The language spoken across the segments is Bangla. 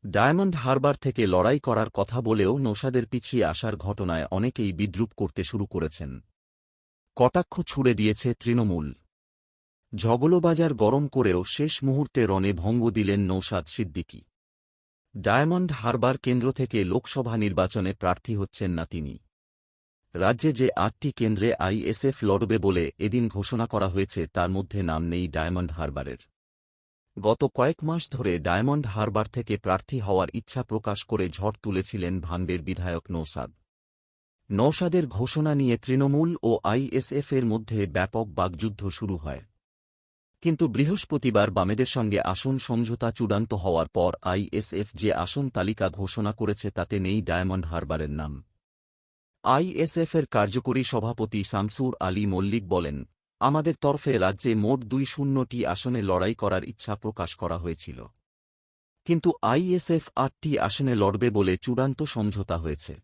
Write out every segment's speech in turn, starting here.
ডায়মন্ড হারবার থেকে লড়াই করার কথা বলেও নৌসাদের পিছিয়ে আসার ঘটনায় অনেকেই বিদ্রূপ করতে শুরু করেছেন। কটাক্ষ ছুড়ে দিয়েছে তৃণমূল। ঝগলবাজার গরম করেও শেষ মুহূর্তে রণে ভঙ্গ দিলেন নৌসাদ সিদ্দিকী। ডায়মন্ড হারবার কেন্দ্র থেকে লোকসভা নির্বাচনে প্রার্থী হচ্ছেন না তিনি। রাজ্যে যে ৮টি কেন্দ্রে আইএসএফ লড়বে বলে এদিন ঘোষণা করা হয়েছে তার মধ্যে নাম নেই ডায়মন্ড হারবারের। গত কয়েক মাস ধরে ডায়মন্ড হারবার থেকে প্রার্থী হওয়ার ইচ্ছা প্রকাশ করে ঝড় তুলেছিলেন ভান্ডের বিধায়ক নৌসাদ। নৌসাদের ঘোষণা নিয়ে তৃণমূল ও আইএসএফের মধ্যে ব্যাপক বাগযুদ্ধ শুরু হয়। কিন্তু বৃহস্পতিবার বামেদের সঙ্গে আসন সমঝোতা চূড়ান্ত হওয়ার পর আইএসএফ যে আসন তালিকা ঘোষণা করেছে তাতে নেই ডায়মন্ড হারবারের নাম। আইএসএফের কার্যকরী সভাপতি শামসুর আলী মল্লিক বলেন, আমাদের তরফে রাজ্যে মোট ২০টি আসনে লড়াই করার ইচ্ছা প্রকাশ করা হয়েছিল। কিন্তু আইএসএফ ৮টি আসনে লড়বে বলে চূড়ান্ত সমঝোতা হয়েছে।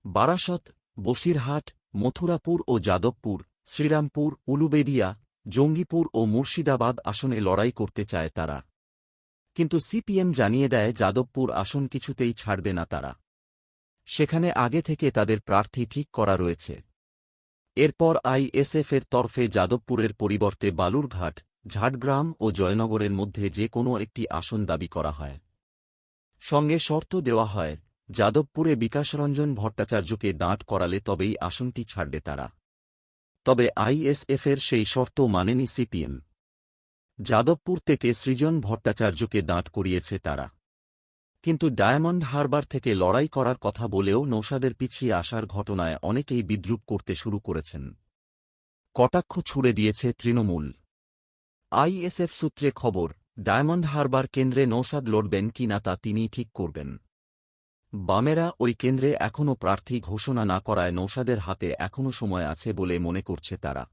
বারাসত, বসিরহাট, মথুরাপুর ও যাদবপুর, শ্রীরামপুর, উলুবেড়িয়া, জঙ্গিপুর ও মুর্শিদাবাদ আসনে লড়াই করতে চায় তারা। কিন্তু সিপিএম জানিয়ে দেয় যাদবপুর আসন কিছুতেই ছাড়বে না তারা। সেখানে আগে থেকে তাদের প্রার্থী ঠিক করা রয়েছে। এরপর আইএসএফের তরফে যাদবপুরের পরিবর্তে বালুরঘাট, ঝাড়গ্রাম ও জয়নগরের মধ্যে যে কোনো একটি আসন দাবি করা হয়। সঙ্গে শর্ত দেওয়া হয়, যাদবপুরে বিকাশরঞ্জন ভট্টাচার্যকে দাঁড় করালে তবেই আসনটি ছাড়বে তারা। তবে আইএসএফের সেই শর্ত মানেনি সিপিএম। যাদবপুর থেকে সৃজন ভট্টাচার্যকে দাঁড় করিয়েছে তারা। কিন্তু ডায়মন্ড হারবার থেকে লড়াই করার কথা বলেও নৌসাদের পিছিয়ে আসার ঘটনায় অনেকেই বিদ্রূপ করতে শুরু করেছেন। কটাক্ষ ছুড়ে দিয়েছে তৃণমূল। আইএসএফ সূত্রে খবর, ডায়মন্ড হারবার কেন্দ্রে নৌসাদ লড়বেন কি না তা তিনিই ঠিক করবেন। বামেরা ওই কেন্দ্রে এখনও প্রার্থী ঘোষণা না করায় নৌসাদের হাতে এখনও সময় আছে বলে মনে করছে তারা।